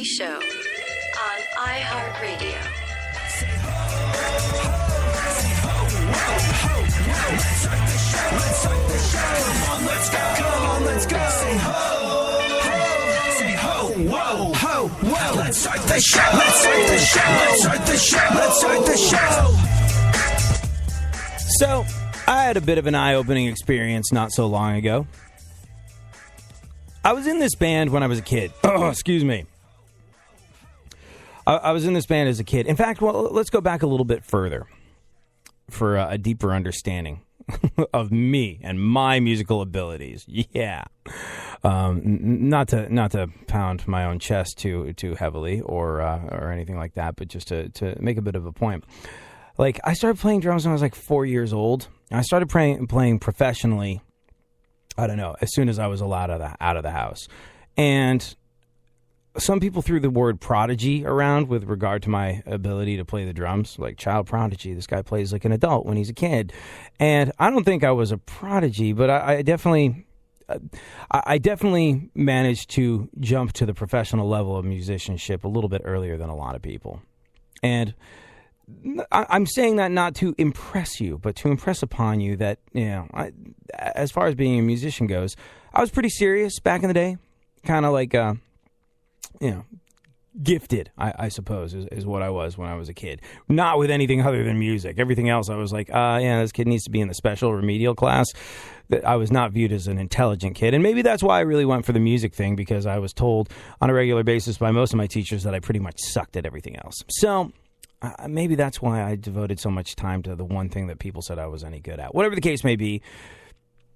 Show on iHeartRadio. Come on, let's go. Say ho, say ho, whoa, ho, whoa. Let's start the show. Let's start the show. Let's start the show. Let's start the show. So, I had a bit of an eye-opening experience not so long ago. I was in this band when I was a kid. Oh, excuse me. I was in this band as a kid. In fact, well, let's go back a little bit further for a deeper understanding of me and my musical abilities. Yeah. Not to pound my own chest too heavily or anything like that, but just to make a bit of a point. Like, I started playing drums when I was like 4 years old. And I started playing professionally, I don't know, as soon as I was allowed out of the house. And some people threw the word prodigy around with regard to my ability to play the drums, like child prodigy. This guy plays like an adult when he's a kid. And I don't think I was a prodigy, but I definitely managed to jump to the professional level of musicianship a little bit earlier than a lot of people. And I'm saying that not to impress you, but to impress upon you that, you know, as far as being a musician goes, I was pretty serious back in the day, kind of like, gifted, I suppose, is what I was when I was a kid. Not with anything other than music. Everything else, I was like, this kid needs to be in the special remedial class. That I was not viewed as an intelligent kid. And maybe that's why I really went for the music thing, because I was told on a regular basis by most of my teachers that I pretty much sucked at everything else. So maybe that's why I devoted so much time to the one thing that people said I was any good at. Whatever the case may be,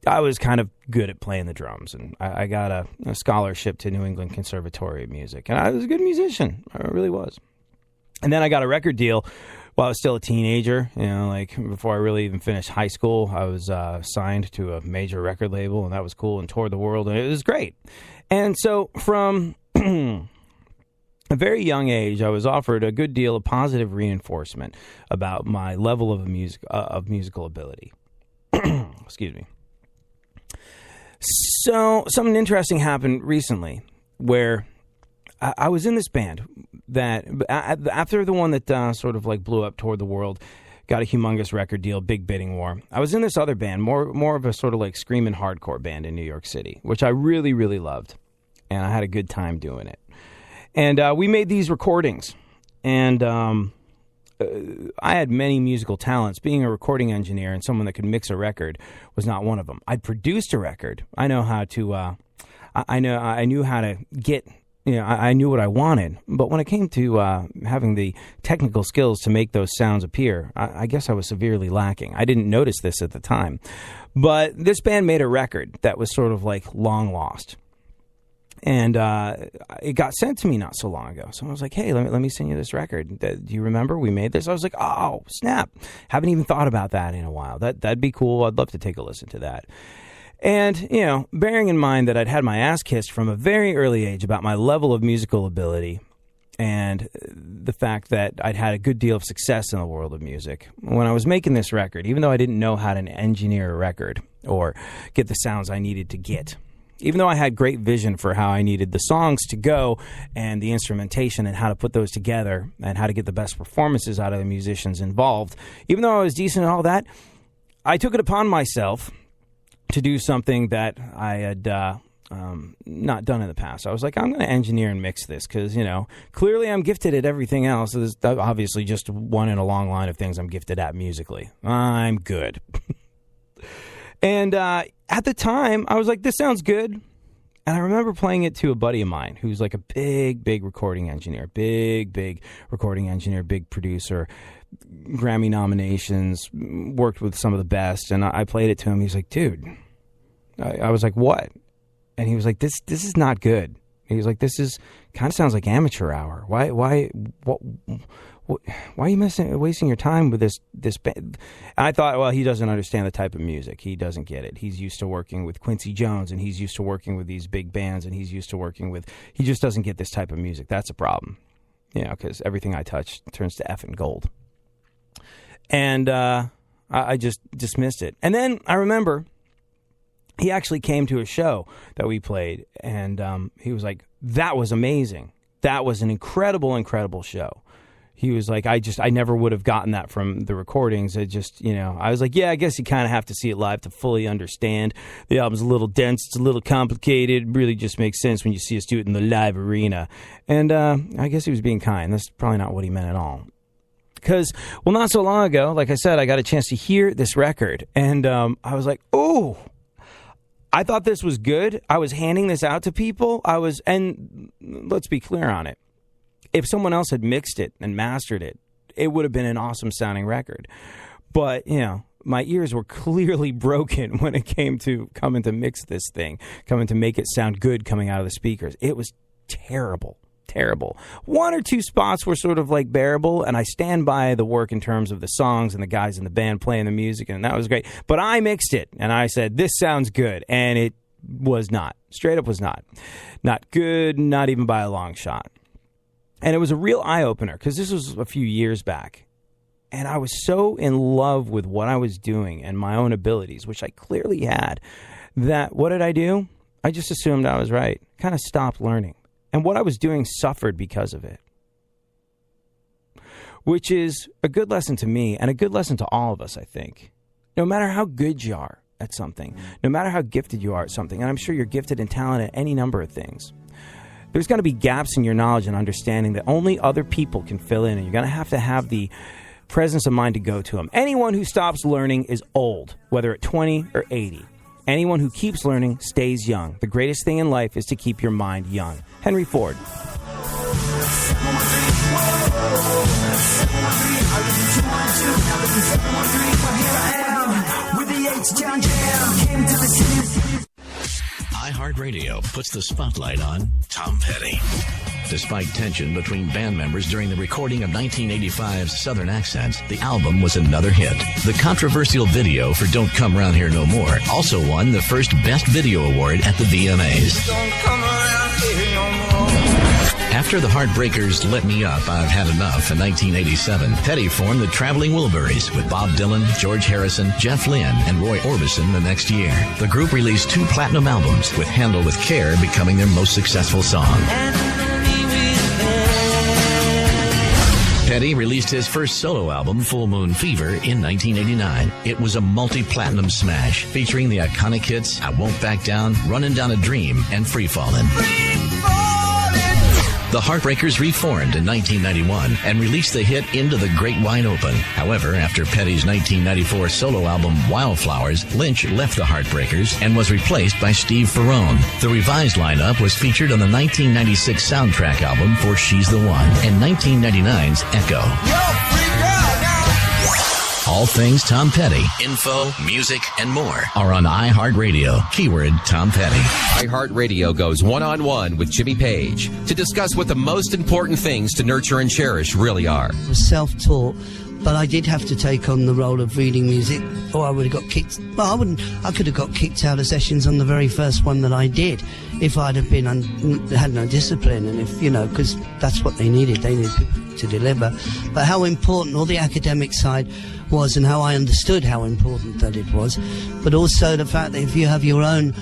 I was kind of good at playing the drums, and I got a scholarship to New England Conservatory of Music, and I was a good musician. I really was. And then I got a record deal while I was still a teenager. You know, like before I really even finished high school, I was signed to a major record label, and that was cool, and toured the world, and it was great. And so from a very young age, I was offered a good deal of positive reinforcement about my level of musical ability. Excuse me. So something interesting happened recently where I was in this band that after the one that sort of like blew up, toured the world, got a humongous record deal, big bidding war. I was in this other band, more of a sort of like screaming hardcore band in New York City, which I really, really loved. And I had a good time doing it. And we made these recordings. And I had many musical talents. Being a recording engineer and someone that could mix a record was not one of them. I'd produced a record. I know how to. I knew how to get. You know, I knew what I wanted. But when it came to having the technical skills to make those sounds appear, I guess I was severely lacking. I didn't notice this at the time, but this band made a record that was sort of like long lost. And it got sent to me not so long ago. So I was like, hey, let me send you this record. Do you remember we made this? I was like, oh, snap. Haven't even thought about that in a while. That'd be cool. I'd love to take a listen to that. And, you know, bearing in mind that I'd had my ass kissed from a very early age about my level of musical ability and the fact that I'd had a good deal of success in the world of music, when I was making this record, even though I didn't know how to engineer a record or get the sounds I needed to get, even though I had great vision for how I needed the songs to go and the instrumentation and how to put those together and how to get the best performances out of the musicians involved, even though I was decent at all that, I took it upon myself to do something that I had not done in the past. I was like, I'm going to engineer and mix this because, you know, clearly I'm gifted at everything else. There's obviously just one in a long line of things I'm gifted at musically. I'm good. And at the time, I was like, this sounds good. And I remember playing it to a buddy of mine who's like a big recording engineer, big recording engineer, big producer, Grammy nominations, worked with some of the best. And I played it to him. He's like, dude, I was like, what? And he was like, this is not good. He was like, this is kind of sounds like amateur hour. Why are you wasting your time with this band? I thought, well, he doesn't understand the type of music. He doesn't get it. He's used to working with Quincy Jones, and he's used to working with these big bands, and he's used to working with... He just doesn't get this type of music. That's a problem, you know, because everything I touch turns to effing gold. And I just dismissed it. And then I remember he actually came to a show that we played, and he was like, that was amazing. That was an incredible, incredible show. He was like, I never would have gotten that from the recordings. I was like, yeah, I guess you kind of have to see it live to fully understand. The album's a little dense, it's a little complicated. It really just makes sense when you see us do it in the live arena. And I guess he was being kind. That's probably not what he meant at all. Because, well, not so long ago, like I said, I got a chance to hear this record. And I was like, oh, I thought this was good. I was handing this out to people. And let's be clear on it. If someone else had mixed it and mastered it, it would have been an awesome sounding record. But, my ears were clearly broken when it came to coming to mix this thing, coming to make it sound good coming out of the speakers. It was terrible. Terrible. One or two spots were sort of like bearable, and I stand by the work in terms of the songs and the guys in the band playing the music, and that was great. But I mixed it, and I said, this sounds good, and it was not. Straight up was not. Not good, not even by a long shot. And it was a real eye-opener, because this was a few years back. And I was so in love with what I was doing and my own abilities, which I clearly had, that what did I do? I just assumed I was right. Kind of stopped learning. And what I was doing suffered because of it. Which is a good lesson to me and a good lesson to all of us, I think. No matter how good you are at something, no matter how gifted you are at something, and I'm sure you're gifted and talented at any number of things, there's going to be gaps in your knowledge and understanding that only other people can fill in, and you're going to have the presence of mind to go to them. Anyone who stops learning is old, whether at 20 or 80. Anyone who keeps learning stays young. The greatest thing in life is to keep your mind young. Henry Ford. iHeartRadio puts the spotlight on Tom Petty. Despite tension between band members during the recording of 1985's Southern Accents, the album was another hit. The controversial video for Don't Come Around Here No More also won the first Best Video Award at the VMAs. Don't come around here no more. After the Heartbreakers' Let Me Up, I've Had Enough in 1987, Petty formed the Traveling Wilburys with Bob Dylan, George Harrison, Jeff Lynne, and Roy Orbison the next year. The group released 2 platinum albums, with Handle with Care becoming their most successful song. Petty released his first solo album, Full Moon Fever, in 1989. It was a multi-platinum smash, featuring the iconic hits I Won't Back Down, Running Down a Dream, and Free Fallin'. The Heartbreakers reformed in 1991 and released the hit Into the Great Wide Open. However, after Petty's 1994 solo album Wildflowers, Lynch left the Heartbreakers and was replaced by Steve Ferrone. The revised lineup was featured on the 1996 soundtrack album For She's the One and 1999's Echo. All things Tom Petty, info, music, and more are on iHeartRadio. Keyword Tom Petty. iHeartRadio goes one-on-one with Jimmy Page to discuss what the most important things to nurture and cherish really are. I was self-taught, but I did have to take on the role of reading music, or I would have got kicked. Well, I could have got kicked out of sessions on the very first one that I did if I'd have been had no discipline, and if because that's what they needed. They needed people to deliver. But how important all the academic side was, and how I understood how important that it was, but also the fact that if you have your own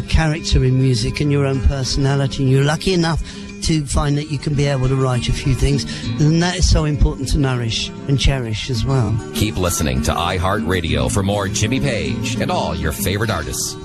character in music and your own personality, and you're lucky enough to find that you can be able to write a few things, then that is so important to nourish and cherish as well. Keep listening to iHeartRadio for more Jimmy Page and all your favorite artists.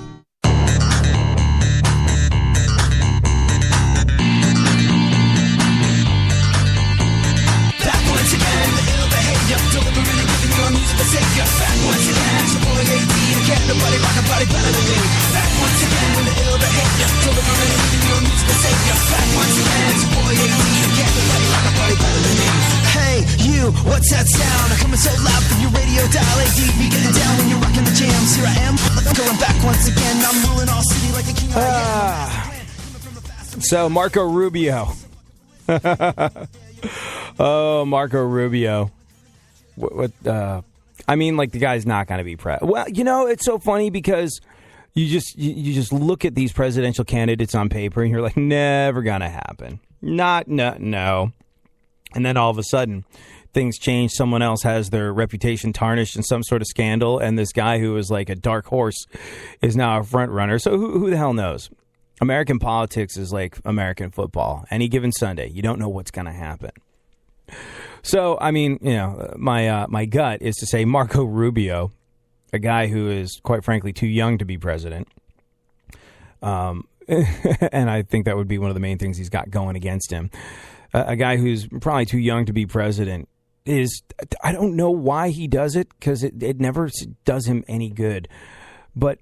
Back once again, the ill behavior, delivering and giving your music a savior. Back once again, it's your boy AD, and can't nobody rock a body better than me. Back once again, the ill behavior, delivering and giving your music a savior. Back once again, it's your boy AD, and can't nobody rock a body better than me. Hey, you, what's that sound? I'm coming so loud from your radio dial. AD, be getting down when you're rocking the jams. Here I am, going back once again. I'm ruling all city like a king of So Marco Rubio. Oh, Marco Rubio. I mean, like, the guy's not going to be Well, it's so funny because you just look at these presidential candidates on paper and you're like, never going to happen. No. And then all of a sudden, things change. Someone else has their reputation tarnished in some sort of scandal, and this guy who is like a dark horse is now a front runner. So who the hell knows? American politics is like American football. Any given Sunday, you don't know what's going to happen. So, I mean, my gut is to say Marco Rubio, a guy who is, quite frankly, too young to be president. And I think that would be one of the main things he's got going against him. A guy who's probably too young to be president is, I don't know why he does it, because it never does him any good. But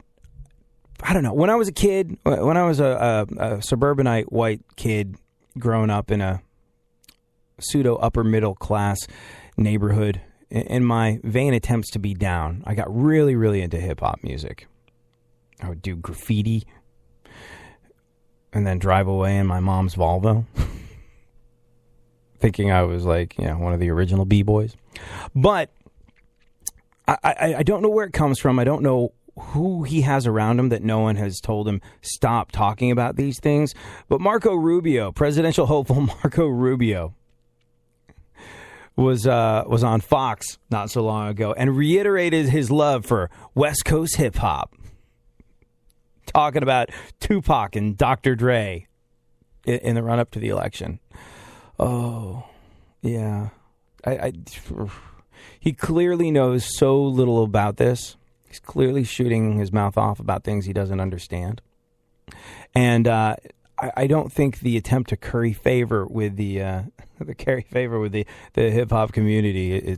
I don't know. When I was a kid, when I was a suburbanite white kid growing up in a pseudo upper middle class neighborhood, in my vain attempts to be down, I got really, really into hip hop music. I would do graffiti and then drive away in my mom's Volvo, thinking I was like, one of the original B-boys. But I don't know where it comes from. I don't know who he has around him that no one has told him stop talking about these things. But Marco Rubio, presidential hopeful Marco Rubio, was on Fox not so long ago and reiterated his love for West Coast hip hop, talking about Tupac and Dr. Dre in the run up to the election. Oh, yeah. He clearly knows so little about this. He's clearly shooting his mouth off about things he doesn't understand. And I don't think the attempt to curry favor with the hip hop community,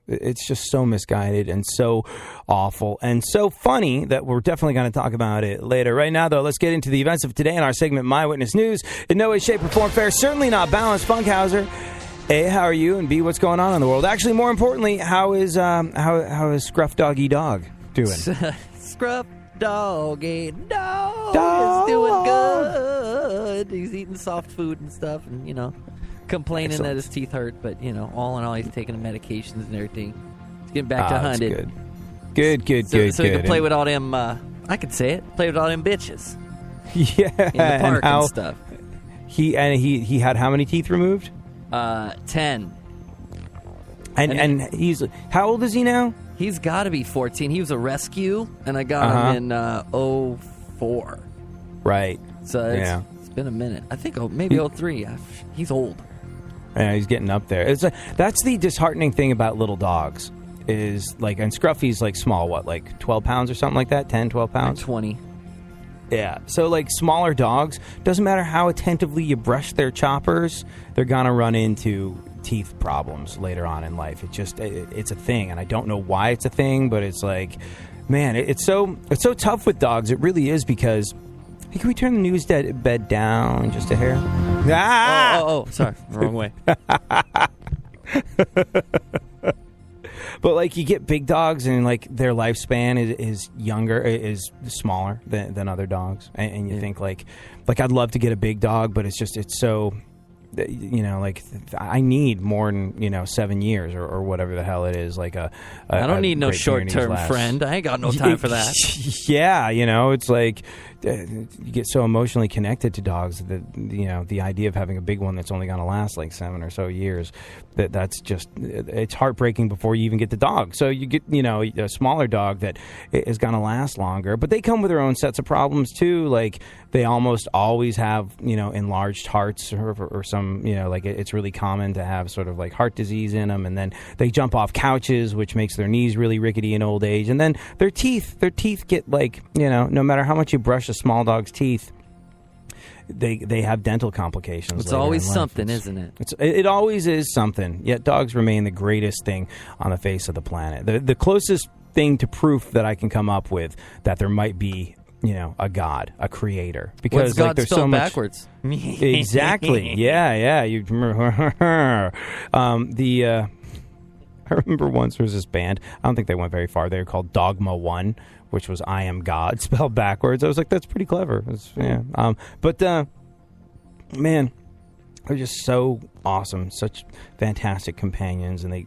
it's just so misguided and so awful and so funny that we're definitely going to talk about it later. Right now, though, let's get into the events of today in our segment, My Witness News. In no way, shape, or form fair, certainly not balanced. Funkhauser, A, how are you? And B, what's going on in the world? Actually, more importantly, how is Scruff Doggy Dog doing? Scruff Doggy Dog is doing good. He's eating soft food and stuff, and complaining that his teeth hurt. But all in all, he's taking the medications and everything. He's getting back to hunting. Good. So he can play with all them. I could say it. Play with all them bitches. Yeah, in the park and stuff. He had how many teeth removed? 10. And he's how old is he now? He's got to be 14. He was a rescue, and I got him in 04. Right. So it's been a minute. I think maybe 03. He's old. Yeah, he's getting up there. That's the disheartening thing about little dogs is like, and Scruffy's like small, like 12 pounds or something like that? 10, 12 pounds? 20. Yeah. So like smaller dogs, doesn't matter how attentively you brush their choppers, they're going to run into teeth problems later on in life. It's a thing, and I don't know why it's a thing, but it's like, man, it's so tough with dogs. It really is, because hey, can we turn the news bed down just a hair? Oh, sorry, wrong way. But like, you get big dogs, and like their lifespan is smaller than other dogs, and you think like I'd love to get a big dog, but it's so. Like I need more than 7 years or whatever the hell it is. Like I don't need no short-term friend. I ain't got no time for that. Yeah, it's like you get so emotionally connected to dogs that the idea of having a big one that's only going to last like 7 or so years, that's just, it's heartbreaking before you even get the dog. So you get a smaller dog that is going to last longer, but they come with their own sets of problems too. Like they almost always have enlarged hearts or some like it's really common to have sort of like heart disease in them, and then they jump off couches, which makes their knees really rickety in old age, and then their teeth get like no matter how much you brush a small dog's teeth, they have dental complications. It's always something, isn't it? It always is something. Yet dogs remain the greatest thing on the face of the planet. The closest thing to proof that I can come up with that there might be a God, a creator, because God there's spelled so much backwards. Exactly. Yeah. You remember I remember once there was this band. I don't think they went very far. They were called Dogma One, which was I am God spelled backwards. I was like, that's pretty clever. Man, they're just so awesome, such fantastic companions, and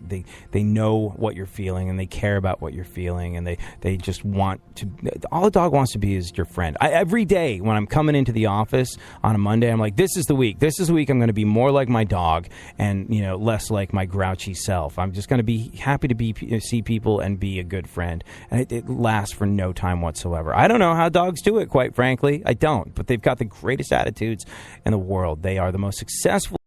they know what you're feeling, and they care about what you're feeling, and they just want to. All a dog wants to be is your friend. Every day when I'm coming into the office on a Monday, I'm like, this is the week. This is the week I'm going to be more like my dog, and less like my grouchy self. I'm just going to be happy to see people and be a good friend, and it lasts for no time whatsoever. I don't know how dogs do it, quite frankly. I don't, but they've got the greatest attitudes in the world. They are the most successful